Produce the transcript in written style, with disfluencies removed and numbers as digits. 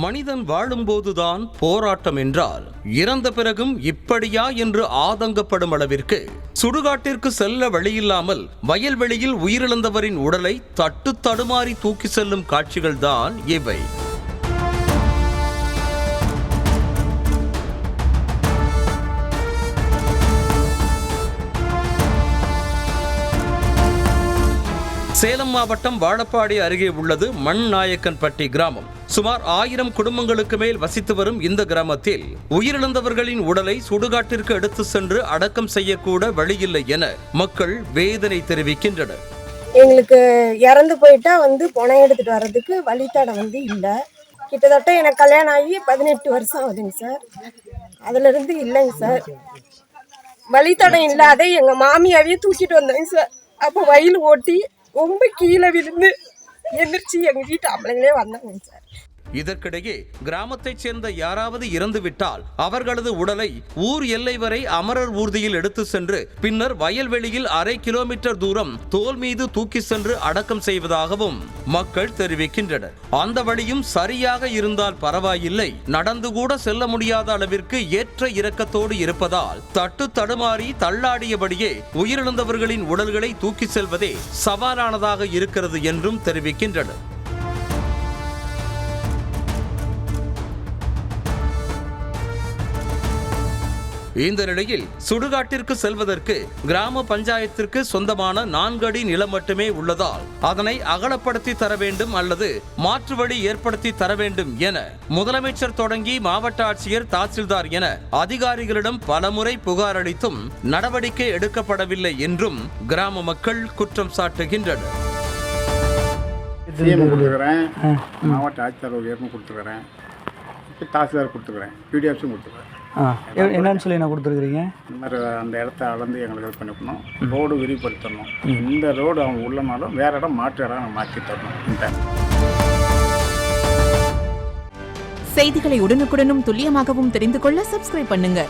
மனிதன் வாழும்போதுதான் போராட்டம் என்றால் இறந்த பிறகும் இப்படியா என்று ஆதங்கப்படும் அளவிற்கு சுடுகாட்டிற்கு செல்ல வழியில்லாமல் வயல்வெளியில் உயிரிழந்தவரின் உடலை தட்டு தடுமாறி தூக்கி செல்லும் காட்சிகள்தான் இவை. சேலம் மாவட்டம் வாழப்பாடி அருகே உள்ளது மண்நாயக்கன்பட்டி கிராமம். சுமார் 1000 குடும்பங்களுக்கு மேல் வசித்து வரும் இந்த கிராமத்தில் உயிரிழந்தவர்களின் உடலை சுடுகாட்டிற்கு எடுத்து சென்று அடக்கம் செய்யக்கூட வழியில்லை என மக்கள் வேதனை தெரிவிக்கின்றனர். எங்களுக்கு இறந்து போயிட்டா பணம் எடுத்துட்டு வர்றதுக்கு வழித்தடம் இல்லை. கிட்டத்தட்ட எனக்கு கல்யாணம் ஆகி 18 வருஷம் ஆகுதுங்க சார். அதுல இருந்து இல்லைங்க சார், வழித்தடம் இல்லாத எங்க மாமியாவே தூக்கிட்டு வந்தேங்க சார். அப்போ வயல் ஓட்டி ரொம்ப கீழே விழுந்து எந்திரிச்சு எங்க வீட்டு ஆம்பளைங்களே வந்தாங்க சார். இதற்கிடையே கிராமத்தைச் சேர்ந்த யாராவது இறந்துவிட்டால் அவர்களது உடலை ஊர் எல்லை வரை அமரர் ஊர்தியில் எடுத்து சென்று பின்னர் வயல்வெளியில் 1/2 கிலோமீட்டர் தூரம் தோல் மீது தூக்கி சென்று அடக்கம் செய்வதாகவும் மக்கள் தெரிவிக்கின்றனர். அந்த வழியும் சரியாக இருந்தால் பரவாயில்லை, நடந்து கூட செல்ல முடியாத அளவிற்கு ஏற்ற இறக்கத்தோடு இருப்பதால் தட்டு தடுமாறி தள்ளாடியபடியே உயிரிழந்தவர்களின் உடல்களை தூக்கி செல்வதே சவாலானதாக இருக்கிறது என்றும் தெரிவிக்கின்றனர். இந்த நிலையில் சுடுகாட்டிற்கு செல்வதற்கு கிராம பஞ்சாயத்திற்கு சொந்தமான 4 அடி நிலம் மட்டுமே உள்ளதால் அதனை அகலப்படுத்தி தர வேண்டும் அல்லது மாற்று வழி ஏற்படுத்தி தர வேண்டும் என முதலமைச்சர் தொடங்கி மாவட்ட ஆட்சியர், தாசில்தார் என அதிகாரிகளிடம் பலமுறை புகார் அளித்தும் நடவடிக்கை எடுக்கப்படவில்லை என்றும் கிராம மக்கள் குற்றம் சாட்டுகின்றனர். மாவட்ட ஆட்சியர் கொடுத்துக்கிறேன், தாசில்தார் கொடுத்துக்கிறேன், பிடிஎஃப்ஸும் கொடுத்துக்கிறேன். என்னன்னு சொல்லி நான் கொடுத்துருக்குறீங்க? இந்த மாதிரி அந்த இடத்த அளந்து எங்களுக்கு இது பண்ணிக்கணும், ரோடு விரிவுபடுத்தணும். இந்த ரோடு அவங்க உள்ளனாலும் வேற இடம் மாற்று இடம் மாற்றி தரணும். செய்திகளை உடனுக்குடனும் துல்லியமாகவும் தெரிந்து கொள்ள சப்ஸ்கிரைப் பண்ணுங்க.